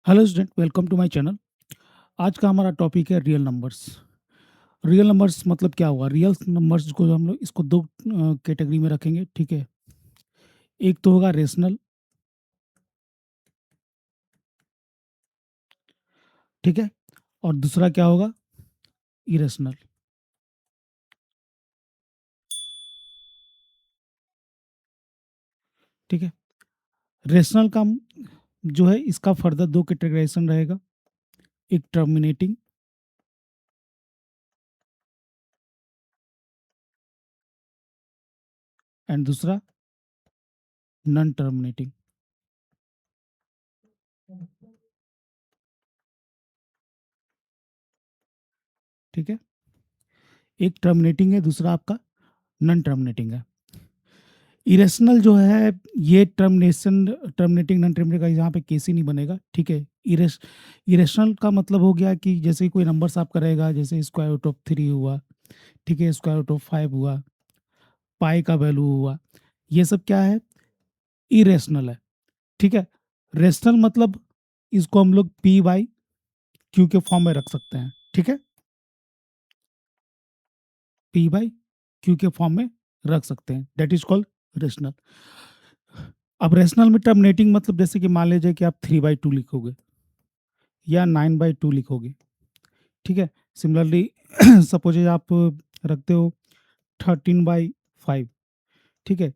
Hello student, welcome to my channel. आज का हमारा टॉपिक है रियल नंबर्स। रियल नंबर्स मतलब क्या हुआ? रियल नंबर्स को हम लोग इसको दो कैटेगरी में रखेंगे, ठीक है। एक तो होगा रेशनल, ठीक है, और दूसरा क्या होगा? इरेशनल, ठीक है। रेशनल का जो है इसका फर्दर दो कैटेगराइजेशन रहेगा। एक टर्मिनेटिंग एंड दूसरा नॉन टर्मिनेटिंग, ठीक है। एक टर्मिनेटिंग है, दूसरा आपका नॉन टर्मिनेटिंग है। इरेशनल जो है ये टर्मिनेटिंग नॉन टर्मिनेटिंग का यहाँ पे केस ही नहीं बनेगा, ठीक है। इरेशनल का मतलब हो गया कि जैसे कोई नंबर्स आपका रहेगा, जैसे स्क्वायर रूट ऑफ 3 हुआ, ठीक है, स्क्वायर रूट ऑफ 5 हुआ, पाई का वैल्यू हुआ, ये सब क्या है? इरेशनल है, ठीक है। रेशनल मतलब इसको हम लोग पी बाई क्यू के फॉर्म में रख सकते हैं, ठीक है। पी बाई क्यू के फॉर्म में रख सकते हैं, दैट इज कॉल्ड रेशनल। अब रेशनल में टर्मिनेटिंग मतलब जैसे कि मान लीजिए कि आप 3/2 लिखोगे या 9/2 लिखोगे, ठीक है। सिमिलरली सपोज आप रखते हो 13/5, ठीक है।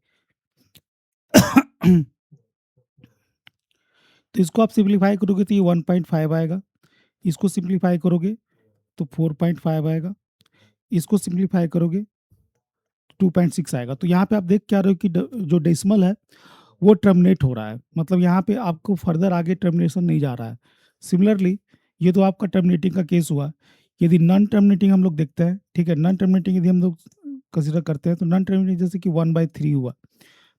तो इसको आप सिंप्लीफाई करोगे तो ये 1.5 आएगा, इसको सिंप्लीफाई करोगे तो 4.5 आएगा, इसको सिंप्लीफाई करोगे 2.6 आएगा। तो यहाँ पे आप देख क्या रहे हो कि जो डेसिमल है वो टर्मिनेट हो रहा है, मतलब यहाँ पे आपको फर्दर आगे टर्मिनेशन नहीं जा रहा है। सिमिलरली ये तो आपका टर्मिनेटिंग का केस हुआ। यदि नॉन टर्मिनेटिंग हम लोग देखते हैं, ठीक है, नॉन टर्मिनेटिंग यदि हम लोग कंसिडर करते हैं तो नॉन टर्मिनेटिंग जैसे कि 1/3 हुआ,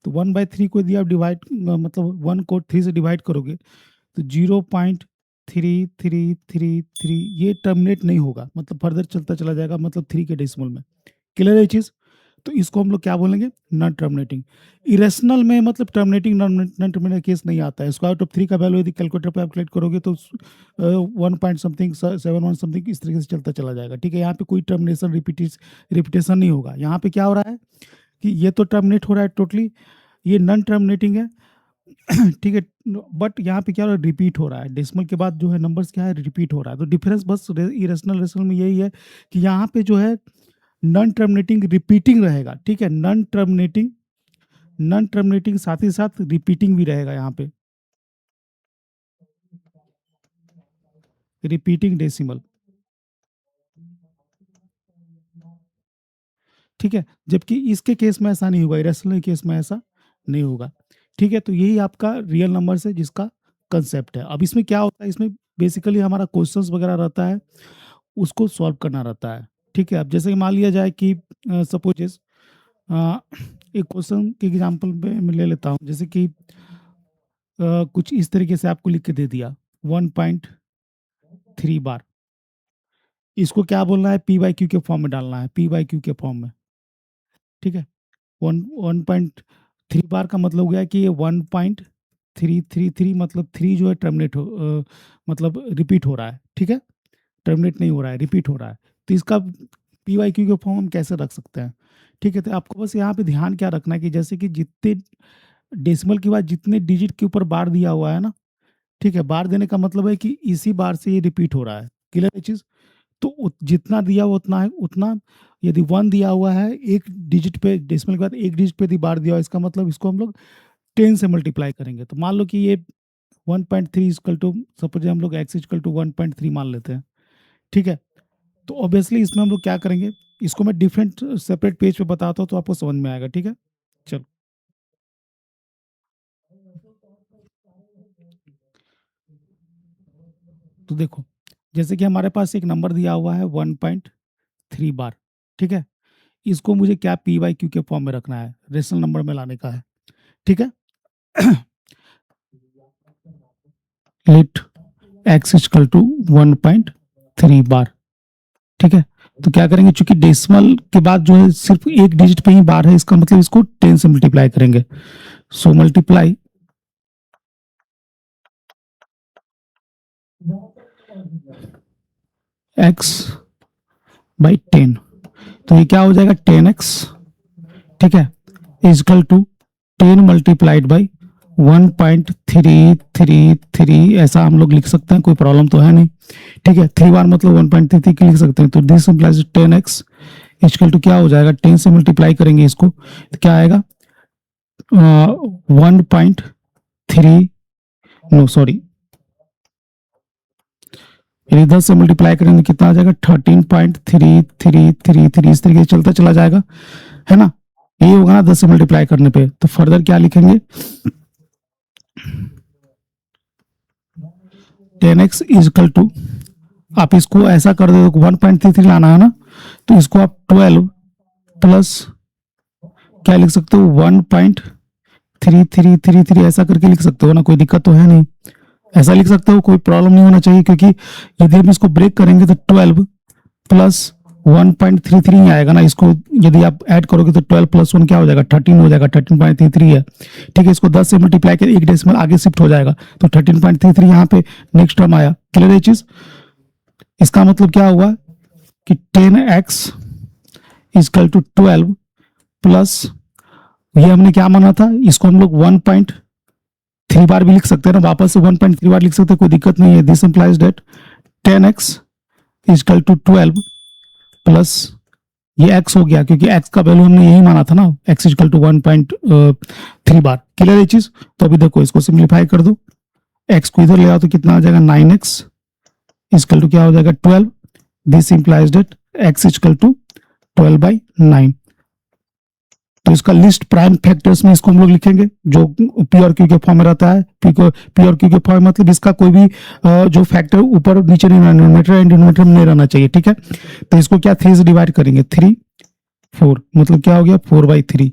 तो 1/3 को यदि आप डिवाइड मतलब 1 को 3 से डिवाइड करोगे तो 0.3333 ये टर्मिनेट नहीं होगा, मतलब फर्दर चलता चला जाएगा, मतलब 3 के डेसिमल में। क्लियर है ये चीज़? तो इसको हम लोग क्या बोलेंगे? Non terminating. इरेशनल में मतलब टर्मिनेटिंग नॉन टर्मिनेटिंग केस नहीं आता है। स्क्वायर रूट ऑफ 3 का वैल्यू यदि कैलकुलेटर पे आप कैलकुलेट करोगे तो 1 पॉइंट समथिंग 7 1 समथिंग इस तरीके से चलता चला जाएगा, ठीक है। यहाँ पे कोई टर्मिनेशन रिपीटेशन नहीं होगा। यहाँ पे क्या हो रहा है कि ये तो टर्मिनेट हो रहा है टोटली, ये नॉन टर्मिनेटिंग है, ठीक है। बट यहाँ पे क्या हो रहा है? रिपीट हो रहा है, डेसिमल के बाद जो है नंबर्स क्या है? रिपीट हो रहा है। तो डिफरेंस बस इरेशनल रेशनल में यही है कि यहाँ पे जो है नॉन टर्मिनेटिंग रिपीटिंग रहेगा, ठीक है। नॉन टर्मिनेटिंग साथ ही साथ रिपीटिंग भी रहेगा यहाँ पे, रिपीटिंग डेसिमल, ठीक है। जबकि इसके केस में ऐसा नहीं होगा, इरेशनल केस में ऐसा नहीं होगा, ठीक है। तो यही आपका रियल नंबर है जिसका कंसेप्ट है। अब इसमें क्या होता है, इसमें बेसिकली हमारा क्वेश्चंस वगैरह रहता है, उसको सॉल्व करना रहता है, ठीक है। अब जैसे कि मान लिया जाए कि सपोजेस एक क्वेश्चन के एग्जांपल पे मैं ले लेता हूँ, जैसे कि कुछ इस तरीके से आपको लिख के दे दिया 1.3 बार, इसको क्या बोलना है? पी बाई क्यू के फॉर्म में डालना है, पी बाई क्यू के फॉर्म में, ठीक है। 1.3 बार का मतलब हो गया कि ये 1.333 मतलब 3 जो है टर्मिनेट मतलब रिपीट हो रहा है, ठीक है। टर्मिनेट नहीं हो रहा है, रिपीट हो रहा है। तो इसका पी वाई क्यू के फॉर्म हम कैसे रख सकते हैं, ठीक है। तो आपको बस यहाँ पे ध्यान क्या रखना है कि जैसे कि जितने डेसिमल के बाद जितने डिजिट के ऊपर बार दिया हुआ है ना, ठीक है, बार देने का मतलब है कि इसी बार से ये रिपीट हो रहा है। क्लियर है चीज़? तो जितना दिया हुआ उतना है उतना। यदि 1 दिया हुआ है एक डिजिट पे, डेसिमल के बाद एक डिजिट पे यदि बार दिया हुआ है, इसका मतलब इसको हम लोग 10 से मल्टीप्लाई करेंगे। तो मान लो कि ये 1.3 इक्वल टू, सपोज हम लोग x इक्वल टू 1.3 मान लेते हैं, ठीक है। तो ऑब्वियसली इसमें हम लोग क्या करेंगे, इसको मैं डिफरेंट सेपरेट पेज पे बताता हूँ तो आपको समझ में आएगा, ठीक है। चलो, तो देखो, जैसे कि हमारे पास एक नंबर दिया हुआ है 1.3 बार, ठीक है। इसको मुझे क्या पी वाई क्यू के फॉर्म में रखना है, रेशनल नंबर में लाने का है, ठीक है। लेट एक्स इक्वल टू 1.3 बार, ठीक है। तो क्या करेंगे, चूंकि डेसिमल के बाद जो है सिर्फ एक डिजिट पे ही बार है, इसका मतलब इसको 10 से मल्टीप्लाई करेंगे। सो मल्टीप्लाई x बाई 10, तो ये क्या हो जाएगा 10x, ठीक है, इजकल टू 10 मल्टीप्लाइड बाई 1.333, ऐसा हम लोग लिख सकते हैं, कोई प्रॉब्लम तो है नहीं, ठीक है। 3 बार मतलब 1.33 की लिख सकते हैं, तो this implies 10x is equal to क्या हो जाएगा, 10 से मल्टीप्लाई करेंगे इसको तो क्या आएगा 1.3, नो सॉरी, यदि 10 से मल्टीप्लाई करेंगे कितना आ जाएगा 13.3333, इस तरीके से चलता चला जाएगा, है ना। ये होगा ना 10 से मल्टीप्लाई करने पे, तो फर्दर क्या लिखेंगे 10x इजकल टू, आप इसको ऐसा कर दो 1.33 लाना है ना, तो इसको आप 12 प्लस क्या लिख सकते हो 1.3333 ऐसा करके लिख सकते हो ना, कोई दिक्कत तो है नहीं, ऐसा लिख सकते हो, कोई प्रॉब्लम नहीं होना चाहिए, क्योंकि यदि हम इसको ब्रेक करेंगे तो 12 प्लस 1.33 आएगा ना, इसको यदि आप ऐड करोगे तो 12 प्लस 1 क्या हो जाएगा 13 हो जाएगा, 13.33 है, ठीक है। इसको 10 से मल्टीप्लाई कर एक डेसिमल आगे शिफ्ट हो जाएगा, तो 13.33 यहाँ पे नेक्स्ट टर्म आया, क्लियर है चीज। इसका मतलब क्या हुआ कि 10x इजकल टू 12 प्लस, ये हमने क्या माना था, इसको हम लोग 1.3 बार भी लिख सकते हैं ना, वापस से 1.3 बार लिख सकते हैं, कोई दिक्कत नहीं है। This implies that 10x is equal to 12 plus ये x हो गया, क्योंकि x का वैल्यू हमने यही माना था ना, x इजकल टू 1.3 बार, क्लियर है चीज। तो अभी देखो इसको सिंप्लीफाई कर दो, x को इधर ले आओ तो कितना आ जाएगा 9x इजकल टू क्या हो जाएगा 12, this implies that x is equal to 12/9। तो इसका लिस्ट प्राइम फैक्टर्स में इसको हम लोग लिखेंगे, जो पी और क्यू के फॉर्म में रहता है, पी और क्यू के फॉर्म मतलब इसका कोई भी जो फैक्टर ऊपर नीचे नहीं रहना, न्यूमरेटर एंड डिनोमिनेटर में नहीं रहना चाहिए, ठीक है। तो इसको क्या 3 से डिवाइड करेंगे, 3 4 मतलब क्या हो गया 4/3,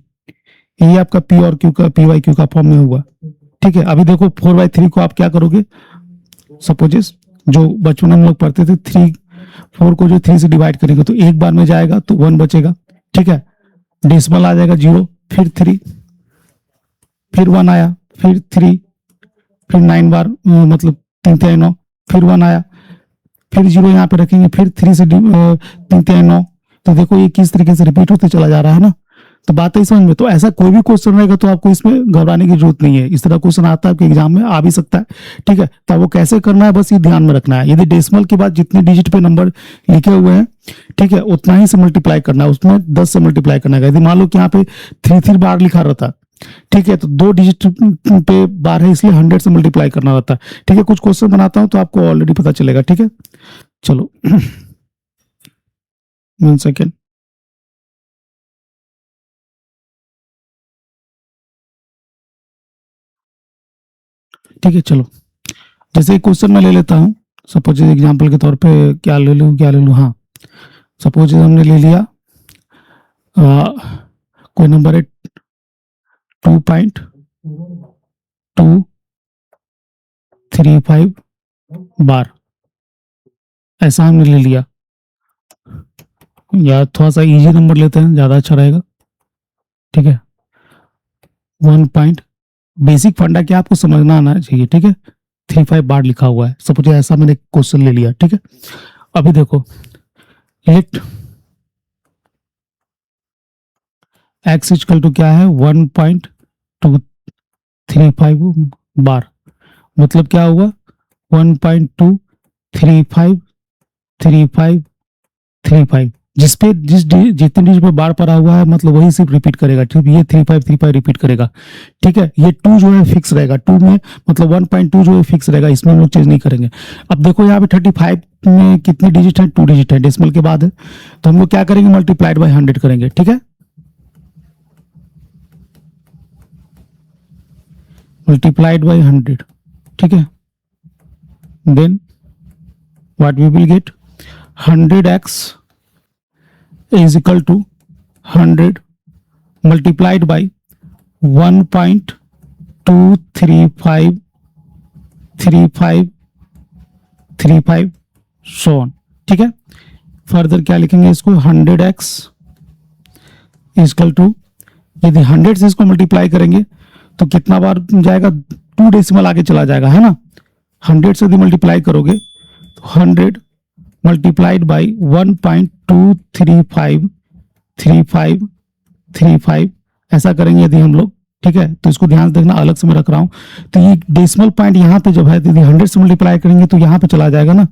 ये आपका पी और क्यू का पी वाई क्यू का फॉर्म में हुआ, ठीक है। अभी देखो 4/3 को आप क्या करोगे, सपोज जो बचपन में हम लोग पढ़ते थे 4 को जो 3 से डिवाइड करेंगे तो एक बार में जाएगा तो 1 बचेगा, ठीक है। डेसिमल आ जाएगा 0, फिर 3, फिर 1 आया, फिर 3, फिर 9 बार मतलब 3 3 9, फिर 1 आया, फिर 0 यहाँ पे रखेंगे, फिर 3 से 3 3 9, तो देखो ये किस तरीके से रिपीट होते चला जा रहा है ना, तो बात है समझ में। तो ऐसा कोई भी क्वेश्चन रहेगा तो आपको इसमें घबराने की जरूरत नहीं है, इस तरह क्वेश्चन आता है आपके एग्जाम में, आ भी सकता है, ठीक है। तो वो कैसे करना है बस ये ध्यान में रखना है, यदि डेसिमल के बाद जितने डिजिट पे नंबर लिखे हुए हैं, ठीक है, उतना ही से मल्टीप्लाई करना है, उसमें 10 से मल्टीप्लाई करना है। यदि मान लो कि यहाँ पे 3 बार लिखा रहता, ठीक है, तो 2 डिजिट पे बार है इसलिए 100 से मल्टीप्लाई करना रहता है, ठीक है। कुछ क्वेश्चन बनाता हूं तो आपको ऑलरेडी पता चलेगा, ठीक है। चलो 1 सेकेंड, ठीक है। चलो जैसे क्वेश्चन मैं ले लेता हूँ, सपोज एग्जांपल के तौर पे क्या ले लूँ, हाँ सपोज हमने ले लिया कोई नंबर है 2.235 बार, ऐसा हमने ले लिया, या थोड़ा सा इजी नंबर लेते हैं ज्यादा अच्छा रहेगा, ठीक है। 1 पॉइंट, बेसिक फंडा क्या आपको समझना आना चाहिए, ठीक है। 35 बार लिखा हुआ है, सपोज ऐसा मैंने क्वेश्चन ले लिया, ठीक है। अभी देखो लेट x इक्वल टू क्या है 1.235 बार, मतलब क्या हुआ 1.2353535, जिसपे जितने डिजिट पे बार पड़ा हुआ है मतलब वही सिर्फ रिपीट करेगा, ठीक है। ये 3535 रिपीट करेगा, ठीक है। ये 2 जो है फिक्स रहेगा, 2 में मतलब 1.2 जो है फिक्स रहेगा, इसमें हम लोग चेंज नहीं करेंगे। अब देखो यहाँ पे 35 में कितने डिजिट है, 2 डिजिट है, डेसिमल के बाद है, तो हम लोग क्या करेंगे मल्टीप्लाइड बाय 100 करेंगे, ठीक है। मल्टीप्लाइड बाय 100, ठीक है। Then what we will get 100x is equal to 100 multiplied by 1.2353535 so on, ठीक है। फर्दर क्या लिखेंगे इसको 100x इजकल टू, यदि 100 से इसको मल्टीप्लाई करेंगे तो कितना बार जाएगा 2 डेसिमल आगे चला जाएगा, है ना। 100 से यदि मल्टीप्लाई करोगे तो 100 मल्टीप्लाइड बाई 1.2353535 ऐसा करेंगे यदि हम लोग, ठीक है। तो इसको ध्यान से देखना, अलग से मैं रख रहा हूं। तो ये डेसिमल पॉइंट यहाँ पे जब है, यदि 100 से मल्टीप्लाई करेंगे तो यहाँ पे चला जाएगा ना,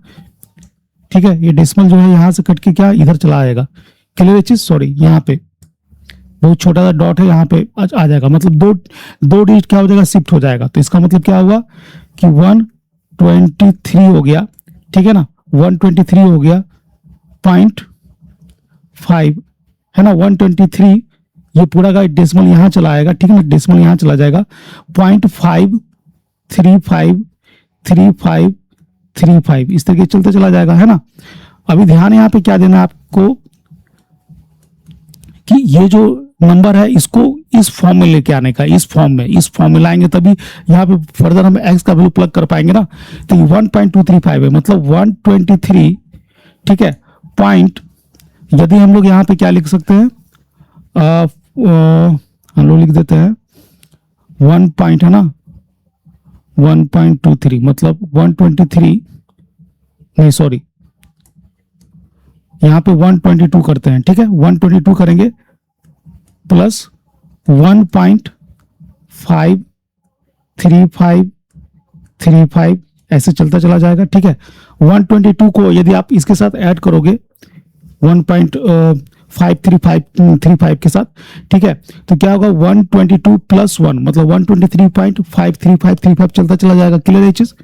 ठीक है। ये डेसिमल जो है यहाँ से कट के क्या इधर चला आएगा। क्लियर चीज, सॉरी यहाँ पे बहुत छोटा सा डॉट है, यहाँ पे आ जाएगा, मतलब दो डिजिट क्या हो जाएगा, शिफ्ट हो जाएगा। तो इसका मतलब क्या हुआ कि 123 हो गया, ठीक है ना, 123 हो गया 0.5 है ना, 123 ये पूरा का डेसिमल यहाँ चला आएगा, ठीक है ना, डेसिमल यहाँ चला जाएगा 0.5353535 इस तरीके चलते चला जाएगा, है ना। अभी ध्यान यहाँ पे क्या देना है आपको कि ये जो नंबर है इसको इस फॉर्म में लेके आने का, इस फॉर्म में लाएंगे तभी यहाँ पे फर्दर हम x का वैल्यू प्लग कर पाएंगे ना। तो ये 1.235 है, मतलब 123, ठीक है, पॉइंट। यदि हम लोग यहाँ पे क्या लिख सकते हैं, हम लोग लिख देते हैं 1 पॉइंट, है ना, 1.23 मतलब 123 नहीं, सॉरी यहाँ पे 122 करते हैं, ठीक है, 122 करेंगे प्लस 1.53535 ऐसे चलता चला जाएगा, ठीक है। 122 को यदि आप इसके साथ ऐड करोगे 1.53535 के साथ, ठीक है, तो क्या होगा 122 प्लस 1 मतलब 123.53535 चलता चला जाएगा। क्लियर है चीज।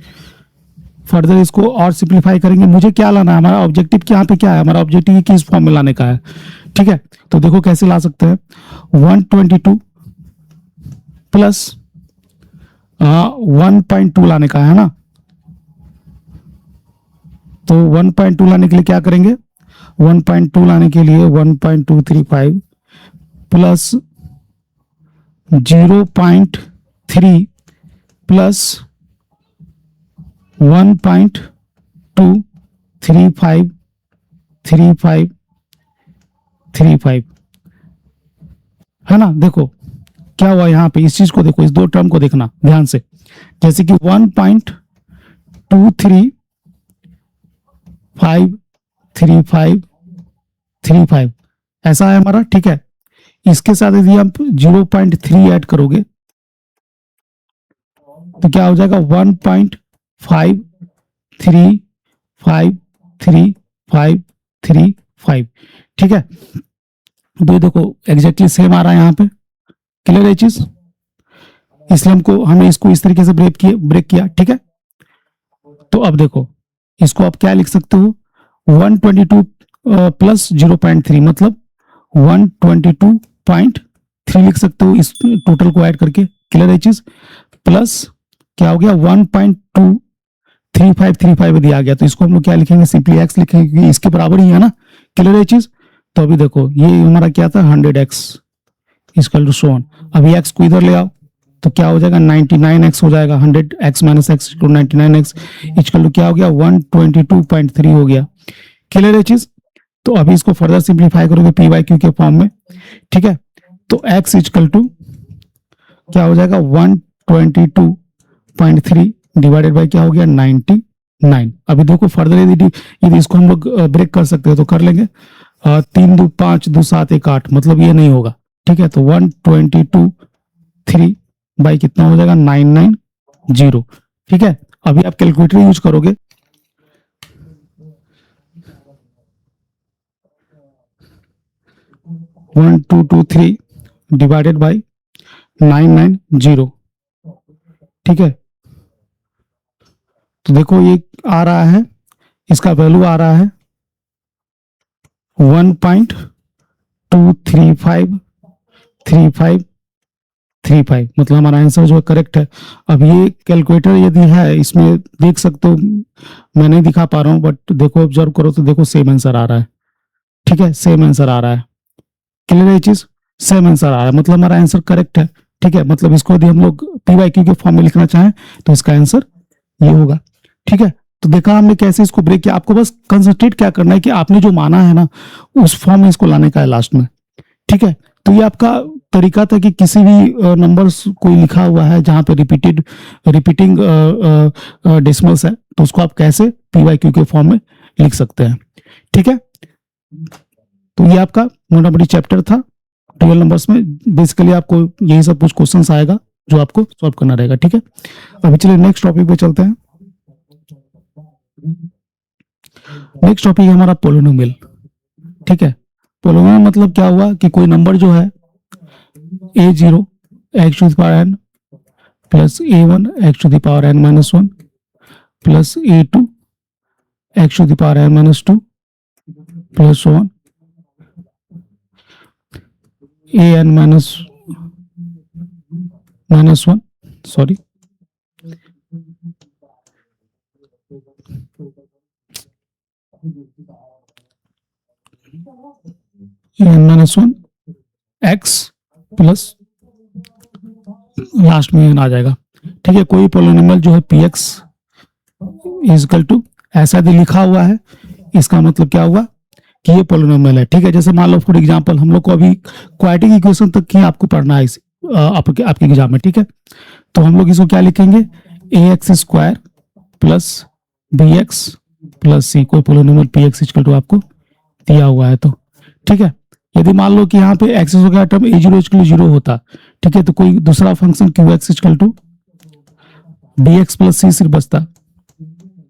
फर्दर इसको और सिंप्लीफाई करेंगे। मुझे क्या लाना है, हमारा ऑब्जेक्टिव यहाँ पे क्या है, हमारा ऑब्जेक्टिव किस फॉर्म में लाने का है, ठीक है। तो देखो कैसे ला सकते हैं, 122 प्लस 1.2 लाने का है ना। तो 1.2 लाने के लिए क्या करेंगे, 1.2 लाने के लिए 1.235 प्लस 0.3 प्लस 1.23535 है ना। देखो क्या हुआ यहाँ पे, इस चीज को देखो, इस दो टर्म को देखना ध्यान से। जैसे कि 1.23535 ऐसा है हमारा, ठीक है। इसके साथ यदि आप 0.3 ऐड करोगे तो क्या हो जाएगा 1.53535, ठीक है। तो ये देखो एग्जैक्टली सेम आ रहा है यहाँ पे। क्लियर है चीज, इसलिए हमने इसको इस तरीके से ब्रेक किया, ठीक है। तो अब देखो इसको आप क्या लिख सकते हो, 122 प्लस 0.3 मतलब 122.3 लिख सकते हो इस टोटल को ऐड करके। क्लियर है चीज, प्लस क्या हो गया 1.23535 यदि आ गया तो इसको हम लोग क्या लिखेंगे, सिंपली x लिखेंगे क्योंकि इसके बराबर ही है ना। क्लियर है चीज। तो अभी देखो ये हमारा क्या था 100x equal to so on. अभी x को इधर ले आओ तो क्या हो जाएगा 99x हो जाएगा, 100x minus x equal 99x equal to क्या हो गया 122.3 हो गया। क्लियर है चीज। तो अभी इसको फर्दर सिंप्लीफाई करोगे पी बाई क्यू के फॉर्म में, ठीक है। तो x इक्वल टू क्या हो जाएगा 122.3 डिवाइडेड बाय क्या हो गया 99। अभी देखो फर्दर यदि इसको हम लोग ब्रेक कर सकते हैं तो कर लेंगे। 3 2 5 2 7 1 8 मतलब ये नहीं होगा, ठीक है। तो 122.3 बाई कितना हो जाएगा 990, ठीक है। अभी आप कैलकुलेटर यूज करोगे 1223 डिवाइडेड बाई 990, ठीक है। तो देखो ये आ रहा है, इसका वैल्यू आ रहा है 1.23535 मतलब हमारा आंसर जो है करेक्ट है। अब ये कैलकुलेटर यदि है इसमें देख सकते हो, मैं नहीं दिखा पा रहा हूं बट देखो ऑब्जर्व करो तो देखो सेम आंसर आ रहा है, ठीक है, सेम आंसर आ रहा है। क्लियर है चीज, सेम आंसर आ रहा है मतलब हमारा आंसर करेक्ट है, ठीक है। मतलब इसको यदि हम लोग पी बाई क्यू के फॉर्म में लिखना चाहें तो इसका आंसर ये होगा, ठीक है। तो देखा हमने कैसे इसको ब्रेक किया। आपको बस कंसंट्रेट क्या करना है कि आपने जो माना है ना उस फॉर्म में इसको लाने का है लास्ट में, ठीक है। तो ये आपका तरीका था कि किसी भी नंबर्स कोई लिखा हुआ है जहां पे रिपीटिंग डेसिमल्स है, तो उसको आप कैसे पी वाई क्यू के फॉर्म में लिख सकते हैं। ठीक है, तो ये आपका मोटामोटी चैप्टर था रियल नंबर्स में। बेसिकली आपको यही सब कुछ क्वेश्चंस आएगा जो आपको सॉल्व करना रहेगा। ठीक है, अभी चलिए नेक्स्ट टॉपिक पे चलते हैं। नेक्स्ट टॉपिक है हमारा पोलिनोमियल। ठीक है, पोलिनोमियल मतलब क्या हुआ कि कोई नंबर जो है a0 x to the power n plus a1 x to the power n minus one plus a2 x to the power n minus two plus one an minus one, sorry an minus one x plus last में आ जाएगा। ठीक है, कोई polynomial जो है P X is equal to ऐसा यदि लिखा हुआ है, इसका मतलब क्या हुआ कि ये पोलिनोमियल है। ठीक है, जैसे मान लो फॉर एग्जांपल हम लोग को अभी क्वाड्रेटिक इक्वेशन तक ही आपको पढ़ना है आपके एग्जाम में। ठीक है, तो हम लोग इसको क्या लिखेंगे, A X square plus B X plus C, कोई polynomial P X is equal to आपको दिया हुआ है तो। ठीक है, यदि मान लो कि यहाँ पे एक्स का term A zero equal zero होता, ठीक है, तो कोई दूसरा function Q X is equal to B X plus C सिर्फ बचता,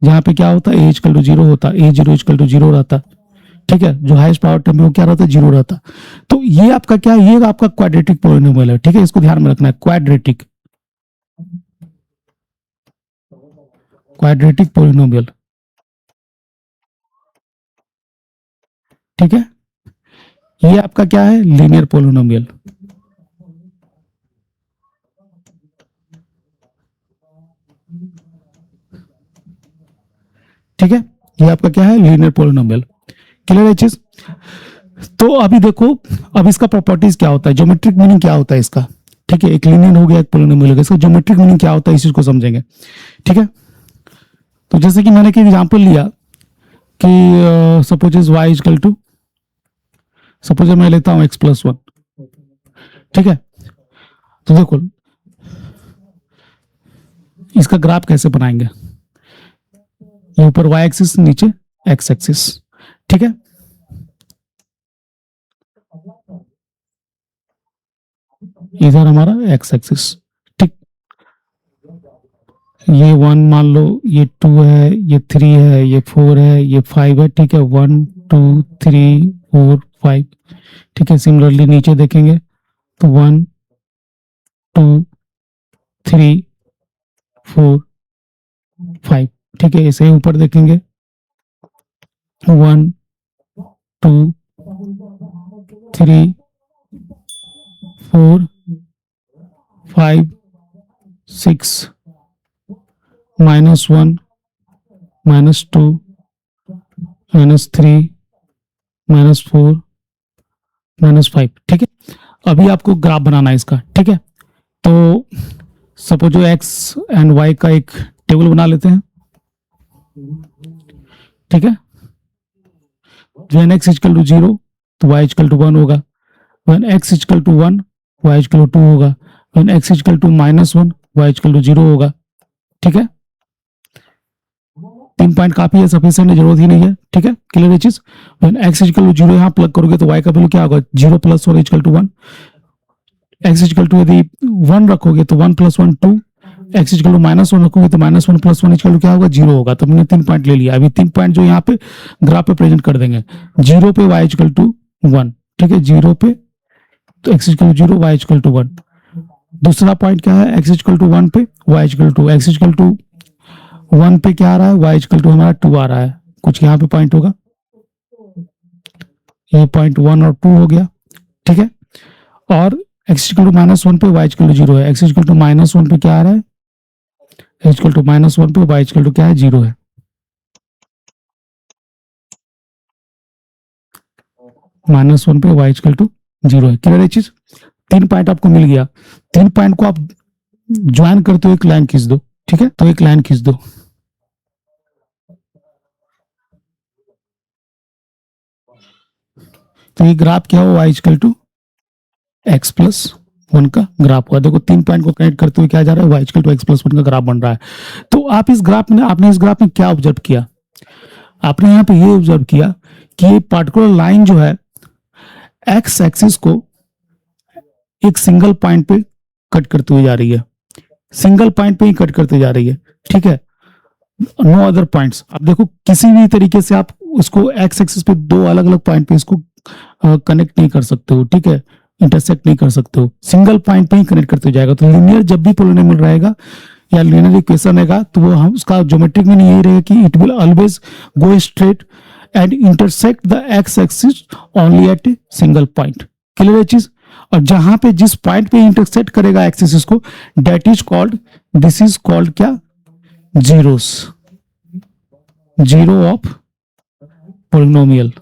जहां पे क्या होता ए इजकल टू जीरो होता, ए जीरो इजकल टू जीरो रहता। ठीक है, जो हाईएस्ट पावर टर्म है वो क्या रहता है, जीरो रहता। तो ये आपका क्या है, ये आपका क्वाड्रेटिक पोलिनोमियल है। ठीक है, इसको ध्यान में रखना है, क्वाड्रेटिक क्वाड्रेटिक पोलिनोमियल। ठीक है, ये आपका क्या है, लीनियर पोलिनोमियल। ठीक है, ये आपका क्या है, लीनियर पोलिनोमियल। क्लियर है चीज। तो अभी देखो, अब इसका प्रॉपर्टीज क्या होता है, ज्योमेट्रिक मीनिंग क्या होता है इसका। ठीक है, एक लीनियर हो गया, एक पोलिनोमियल हो गया, इसका ज्योमेट्रिक मीनिंग क्या होता है इस चीज को समझेंगे। ठीक है, तो जैसे कि मैंने एक एग्जांपल लिया कि suppose is y is equal to, suppose मैं लेता हूं एक्स प्लस वन। ठीक है, तो देखो इसका ग्राफ कैसे बनाएंगे, ये ऊपर वाई एक्सिस, नीचे एक्स एक्सिस। ठीक है, इधर हमारा एक्स एक्सिस। ठीक, ये वन मान लो, ये टू है, ये थ्री है, ये फोर है, ये फाइव है। ठीक है, one two three four five. ठीक है, सिमिलरली नीचे देखेंगे तो one two three four five. ठीक है, इसे ऊपर देखेंगे one two three four five six minus one minus two minus three minus four minus five. ठीक है, अभी आपको ग्राफ बनाना है इसका। ठीक है, तो सपोज एक्स एंड वाई का एक टेबल बना लेते हैं। ठीक है, when x is equal to zero तो y इजकल टू वन होगा, when x is equal to one y is equal to two होगा, when x is equal to minus one y is equal to zero होगा। ठीक है, 3 पॉइंट काफी है, सफिशिएंट है, जरूरत ही नहीं है। ठीक है, क्लियर है चीज। when x is equal to zero यहाँ प्लग करोगे तो y का वैल्यू क्या होगा, zero plus one is equal to one. x is equal to यदि वन रखोगे तो one plus one two, x is equal to minus one रखोगे तो minus one plus one is equal to क्या होगा, जीरो होगा। तो हमने 3 पॉइंट ले लिया। अभी 3 पॉइंट जो यहाँ पे ग्राफ पे प्रेजेंट कर देंगे, जीरो पे वाई इजकल टू वन। ठीक है, जीरो पे तो x is equal to zero, y is equal to one. दूसरा पॉइंट क्या है, एक्स इजकल टू वन पे y is equal to, x is equal to one पे क्या आ रहा है, वाई इजकल टू हमारा टू आ रहा है। कुछ यहाँ पे पॉइंट होगा, ये पॉइंट वन और टू हो गया। ठीक है, और x is equal to minus one पे वाई इजकल टू जीरो है, x is equal to minus one पे क्या आ रहा है, इजकल टू माइनस वन पे वाई इजकल टू क्या है, जीरो है। माइनस वन पे वाई इजकल टू जीरो है। क्लियर है चीज। 3 पॉइंट आपको मिल गया। 3 पॉइंट को आप ज्वाइन करते हो, एक लाइन खींच दो। ठीक है, तो एक लाइन खींच दो। तो ये ग्राफ क्या हो, y is equal to x plus one का ग्राफ हुआ। देखो 3 पॉइंट को कनेक्ट करते हुए क्या जा रहा है, y equal to x plus one का ग्राफ बन रहा है। तो आप इस ग्राफ में, आपने इस ग्राफ में क्या ऑब्जर्व किया, आपने यहाँ पे ये ऑब्जर्व किया कि ये पार्टिकुलर लाइन जो है एक्स एक्सिस को एक सिंगल पॉइंट पे कट करते हुए जा रही है, सिंगल पॉइंट पे ही कट करते जा रही है, ठीक है, नो अदर पॉइंट्स। अब देखो किसी भी तरीके से आप उसको एक्स एक्सिस पे दो अलग अलग पॉइंट पे इसको कनेक्ट नहीं कर सकते हो, ठीक है, इंटरसेक्ट नहीं कर सकते हो, सिंगल पॉइंट पे ही कनेक्ट करते जाएगा। तो लीनियर जब भी पॉलिनोमियल रहेगा या लीनियर इक्वेशन रहेगा तो वो हम उसका ज्योमेट्रिक मीनिंग यही रहेगा कि it will always go straight and intersect the x axis only at a single point. Clear है चीज। और जहां पे जिस पॉइंट पे इंटरसेक्ट करेगा एक्स एक्सिस को, that is called, this is called क्या, जीरोस, जीरो ऑफ पॉलिनोमियल,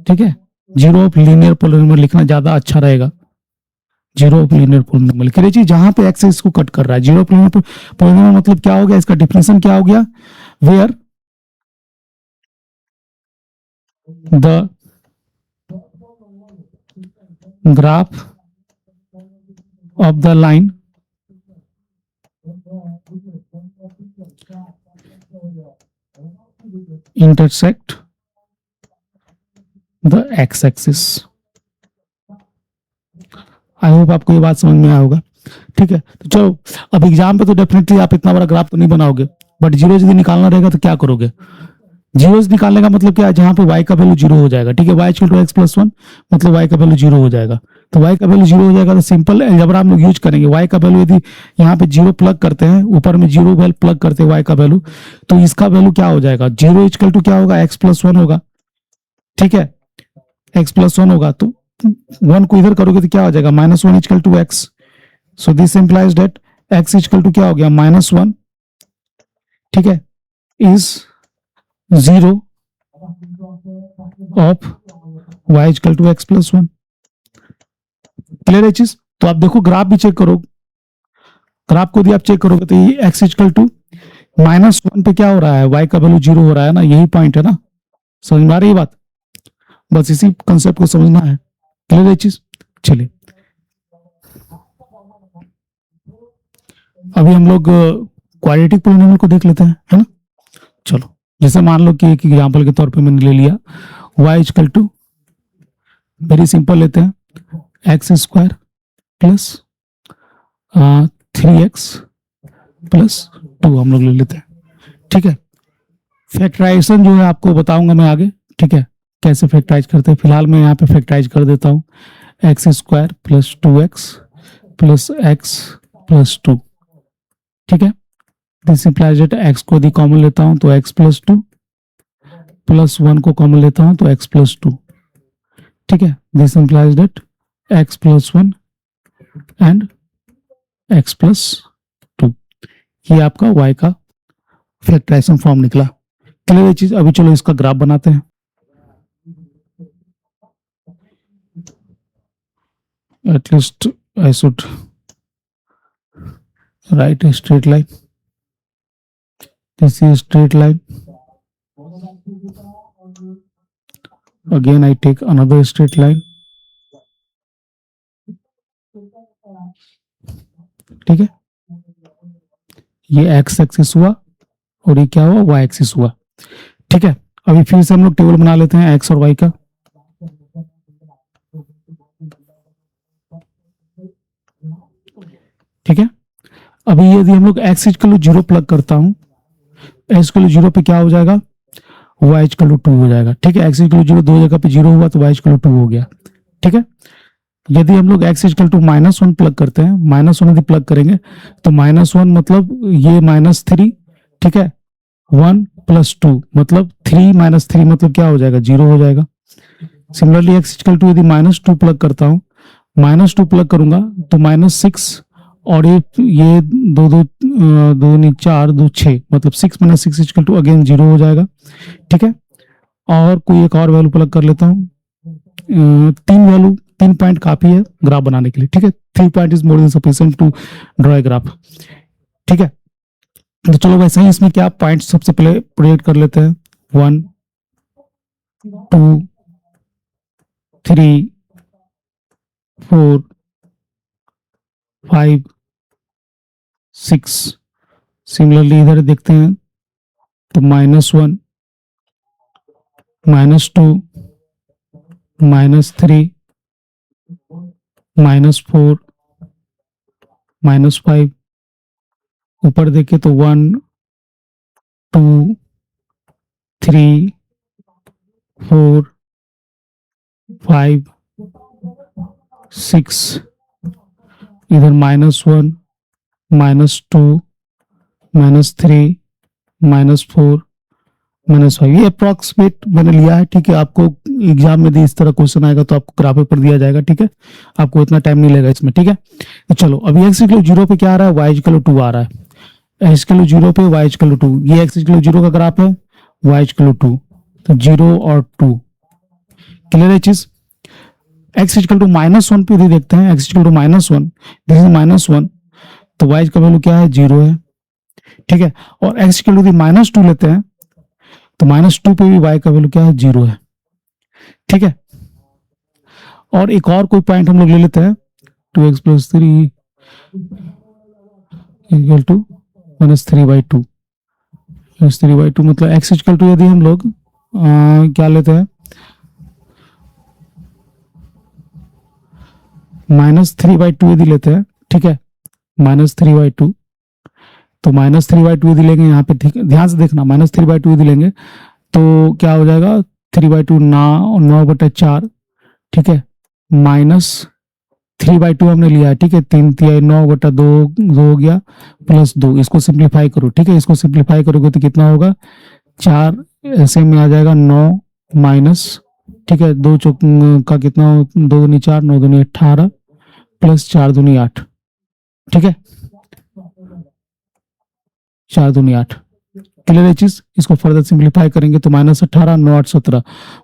ठीक है। जीरो ऑफ लीनियर पॉलिनोमियल लिखना ज्यादा अच्छा रहेगा, जीरो ऑफ लीनियर पॉलिनोमियल। कह रही जहां पे एक्स इसको कट कर रहा है, जीरो पॉलिनोमियल मतलब क्या हो गया, इसका डिफिनेशन क्या हो गया, where the graph of the line intersect the x axis। I hope आपको ये बात समझ में आया होगा, ठीक है। तो चलो अब एग्जाम पे तो डेफिनेटली आप इतना बड़ा ग्राफ तो नहीं बनाओगे, बट जीरो यदि निकालना रहेगा तो क्या करोगे, जीरोस निकालने का मतलब क्या है, जहां पे y का वैल्यू जीरो हो जाएगा, ठीक है, y equal to x plus one मतलब y का वैल्यू जीरो हो जाएगा। तो y का वैल्यू जीरो हो जाएगा तो सिंपल अलजेब्रा हम लोग यूज करेंगे। y का वैल्यू यदि यहाँ पे जीरो प्लग करते हैं, ऊपर में जीरो वैल्यू प्लग करते हैं y का वैल्यू, तो इसका वैल्यू क्या हो जाएगा, जीरो इक्वल टू क्या होगा, एक्स प्लस वन होगा, ठीक है, एक्स प्लस वन होगा। तो वन को इधर करोगे तो क्या हो जाएगा, minus one equal to x. So this implies that x equal to क्या हो गया, माइनस वन, ठीक है, is zero of y equal to x plus one. Clear है चीज। तो आप देखो ग्राफ भी चेक करो, ग्राफ को भी आप चेक करोगे तो ये x equal to minus one पे क्या हो रहा है, y का वैल्यू जीरो हो रहा है ना, यही पॉइंट है ना, समझ में आ रही है बात, बस इसी कंसेप्ट को समझना है। क्लियर है चीज। चलिए अभी हम लोग क्वाड्रेटिक पॉलिनोमियल को देख लेते हैं, है ना। चलो जैसे मान लो कि एक एग्जांपल के तौर पे मैंने ले लिया y equal to, very simple लेते हैं, x square plus 3x plus 2 हम लोग ले लेते हैं, ठीक है। फैक्टराइजेशन जो है आपको बताऊंगा मैं आगे, ठीक है, कैसे फैक्टराइज करते हैं। फिलहाल मैं यहाँ पे फैक्टराइज कर देता हूँ, x square plus 2x plus x plus 2, ठीक है। दिस इंप्लाइज दैट x को यदि कॉमन लेता हूं तो x प्लस 2 प्लस 1 को कॉमन लेता हूं तो x प्लस 2, ठीक है। This implies that x plus 1 and x plus 2, ये आपका y का फैक्टराइजेशन फॉर्म निकला। क्लियर है चीज। अभी चलो इसका ग्राफ बनाते हैं। At least I should write a straight line. This is straight line. Again I take another straight line. ठीक है, ये x एक्सिस हुआ और ये क्या हुआ, y एक्सिस हुआ, ठीक है। अभी फिर से हम लोग टेबल बना लेते हैं x और y का। ठीक है, अभी यदि हम लोग x इक्वल जीरो प्लग करता हूं, x इक्वल जीरो पे क्या हो जाएगा, y इक्वल टू हो जाएगा, ठीक है। x इक्वल जीरो दो जगह पे जीरो हुआ तो y इक्वल टू हो गया, ठीक है। यदि हम लोग x equal to minus one plug करते हैं, माइनस वन यदि प्लग करेंगे तो माइनस वन मतलब ये माइनस थ्री, ठीक है, वन प्लस टू मतलब थ्री माइनस थ्री मतलब क्या हो जाएगा, जीरो हो जाएगा। सिमिलरली x इक्वल टू यदि माइनस टू प्लग करता हूँ, माइनस टू प्लग करूंगा तो माइनस सिक्स और ये दो दो दो नहीं चार दो छः मतलब six minus six equal to again zero हो जाएगा, ठीक है। और कोई एक और वैल्यू प्लग कर लेता हूँ, तीन वैल्यू, तीन पॉइंट काफी है ग्राफ बनाने के लिए, ठीक है। 3 point is more than sufficient to draw a graph, ठीक है। तो चलो वैसे ही इसमें क्या पॉइंट सबसे पहले प्रोजेक्ट कर लेते हैं, 1 2 3 4 5 6। सिमिलरली इधर देखते हैं तो -1 -2 -3 -4 -5। ऊपर देखे तो 1 2 3 4 5 6। इधर -1 -2 -3 -4 -5। ये अप्रॉक्सीमेट मैंने लिया है, ठीक है। आपको एग्जाम में भी इस तरह क्वेश्चन आएगा तो आपको ग्राफ पेपर दिया जाएगा, ठीक है। आपको इतना टाइम नहीं लगेगा इसमें, ठीक है। तो चलो अभी एक्स इक्वल 0 पे क्या आ रहा है, वाई इक्वल 2 आ रहा है। एक्स इक्वल 0 पे वाई इक्वल 2, ये एक्स इक्वल 0 का ग्राफ है, वाई इक्वल 2, तो 0 और 2। क्लियर है चीज। एक्स इक्वल टू -1 पे भी देखते हैं, x equal to -1, this is -1, तो वाई का वैल्यू क्या है, 0 है, ठीक है। और एक्स इक्वल टू -2 लेते हैं तो -2 पे भी वाई का वैल्यू क्या है, 0 है, ठीक है। और एक और कोई पॉइंट हम लोग ले लेते हैं, 2x + 3 इक्वल टू -3/2। -3/2 मतलब एक्स इक्वल टू यदि हम लोग क्या लेते हैं, -3/2 यदि लेते हैं, ठीक है, -3/2, तो -3/2 यदि लेंगे यहाँ पे, ठीक है, ध्यान से देखना, -3/2 यदि लेंगे तो क्या हो जाएगा, 3/2 9/4, ठीक है, -3/2 हमने लिया है, ठीक है, 3 9/2 हो गया, +2, इसको सिंप्लीफाई करो, ठीक है, इसको सिंप्लीफाई करोगे तो कितना होगा, 4, ऐसे में आ जाएगा 9 माइनस, ठीक है, 2 चौक का कितना, 2 दूनी 4, 9 दूनी 18, +4 दूनी 8, ठीक है, 4 दूनी 8। क्लियर है चीज। इसको फर्दर सिंप्लीफाई करेंगे तो -18 9 8 17,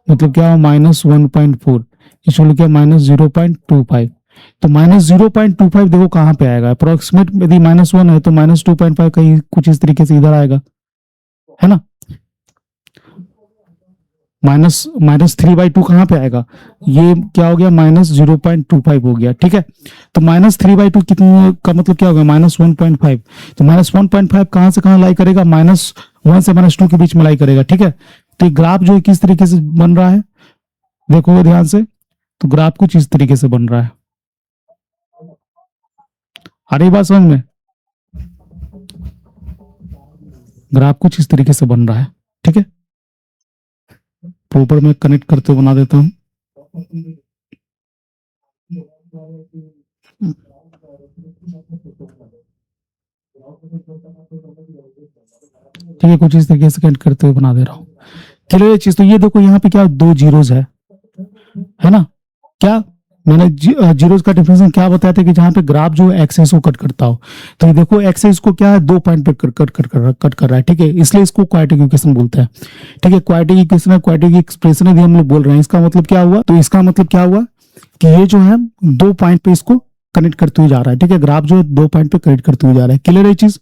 मतलब क्या, -1.4, इसको क्या, -0.25। तो -0.25 देखो कहाँ पे आएगा, अप्रोक्सीमेट यदि -1 है तो -2.5 कहीं कुछ इस तरीके से इधर आएगा, है ना। -3/2 कहाँ पे आएगा, ये क्या हो गया, -0.25 हो गया, ठीक है। तो -3/2 कितने का मतलब क्या होगा, -1.5। तो -1.5 कहाँ से कहाँ लाई करेगा, -1 से -2 के बीच में लाई करेगा, ठीक है। तो ये ग्राफ जो है किस तरीके से बन रहा है, देखो ध्यान से, तो ग्राफ कुछ इस तरीके से बन रहा है। आ रही बात समझ में, ग्राफ कुछ इस तरीके से बन रहा है, ठीक है। प्रॉपर में कनेक्ट करते हुए बना देता हूं। ठीक है, कुछ इस तरीके से कनेक्ट करते हुए बना दे रहा हूँ। क्लियर चीज। तो ये देखो यहाँ पे क्या 2 जीरोज है ना, क्या मैंने जीरोज का डिफरेंशियल क्या बताया था कि जहां पे ग्राफ जो एक्सेस को कट करता हो, तो ये देखो एक्सेस को क्या है, 2 पॉइंट पे कट कर रहा है, ठीक है, इसलिए इसको क्वाड्रेटिक इक्वेशन बोलते हैं, ठीक है। क्वाड्रेटिक इक्वेशन है, क्वाड्रेटिक एक्सप्रेशन यदि हम लोग बोल रहे हैं, इसका मतलब क्या हुआ, तो इसका मतलब क्या हुआ कि ये जो है 2 पॉइंट पे इसको कनेक्ट करते हुए जा रहा है, ठीक है, ग्राफ जो है 2 पॉइंट पे कनेक्ट करते हुए जा रहा है। क्लियर है चीज।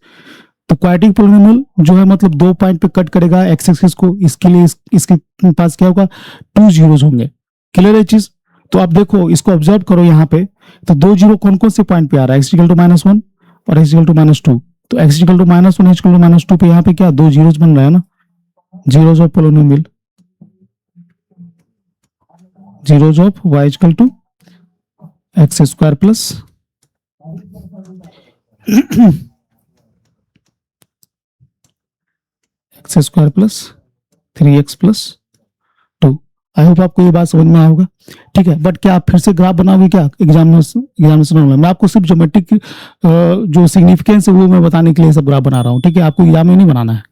तो क्वाड्रेटिक पॉलिनोमियल जो है मतलब 2 पॉइंट पे कट करेगा एक्स एक्सिस को, इसके लिए इसके पास क्या होगा, 2 जीरोज होंगे। क्लियर है चीज। तो आप देखो इसको ऑब्जर्व करो यहाँ पे, तो 2 जीरो कौन कौन से पॉइंट पे आ रहा है, एक्स इक्वल टू -1 और एक्स इक्वल टू -2। तो x equal to -1 x equal to -2 पे यहाँ पे क्या 2 जीरोज बन रहा है ना, zeros of polynomial, zeros of y equal to x square plus x square plus 3x plus 2। I hope आपको ये बात समझ में आया होगा, ठीक है। बट क्या आप फिर से ग्राफ बनाओगे क्या एग्जामिनेशन में, मैं आपको सिर्फ ज्योमेट्रिक जो सिग्निफिकेंस है वो मैं बताने के लिए सब ग्राफ बना रहा हूँ, ठीक है, आपको एग्जाम में नहीं बनाना है,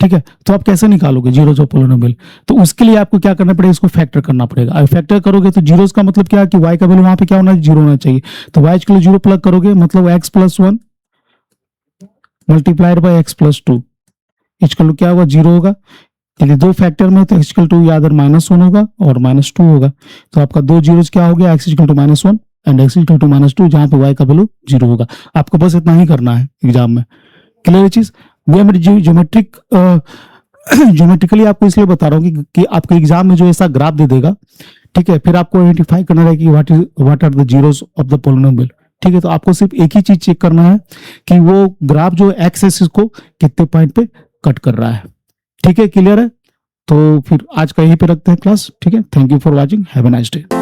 ठीक है। तो आप कैसे निकालोगे जीरोज ऑफ पॉलिनोमियल, तो उसके लिए आपको क्या करना पड़ेगा, इसको फैक्टर करना पड़ेगा। फैक्टर करोगे तो जीरोज का मतलब क्या है कि वाई का वैल्यू वहां पे क्या होना है, 0 होना चाहिए, तो वाई के लिए 0 प्लग करोगे, मतलब x + 1 multiplied by x + 2, equal क्या होगा, 0 होगा। यदि 2 फैक्टर में तो x इक्वल टू या अदर -1 होगा और -2 होगा, तो आपका 2 जीरोज क्या हो गया, x equal to -1 and x equal to -2, जहां पे y का वैल्यू 0 होगा। आपको बस इतना ही करना है एग्जाम में। क्लियर चीज। वो मेरी ज्योमेट्रिकली आपको इसलिए बता रहा हूँ कि आपको एग्जाम में जो ऐसा ग्राफ दे देगा, ठीक है, फिर आपको आइडेंटिफाई करना है कि what are the zeros of the polynomial. ठीक है, तो आपको सिर्फ एक ही चीज चेक करना है कि वो ग्राफ जो एक्स एक्सिस को कितने पॉइंट पे कट कर रहा है। ठीक है, क्लियर है? तो फिर आज का यहीं पे रखते हैं क्लास। ठीक है, thank you for watching, have a nice day.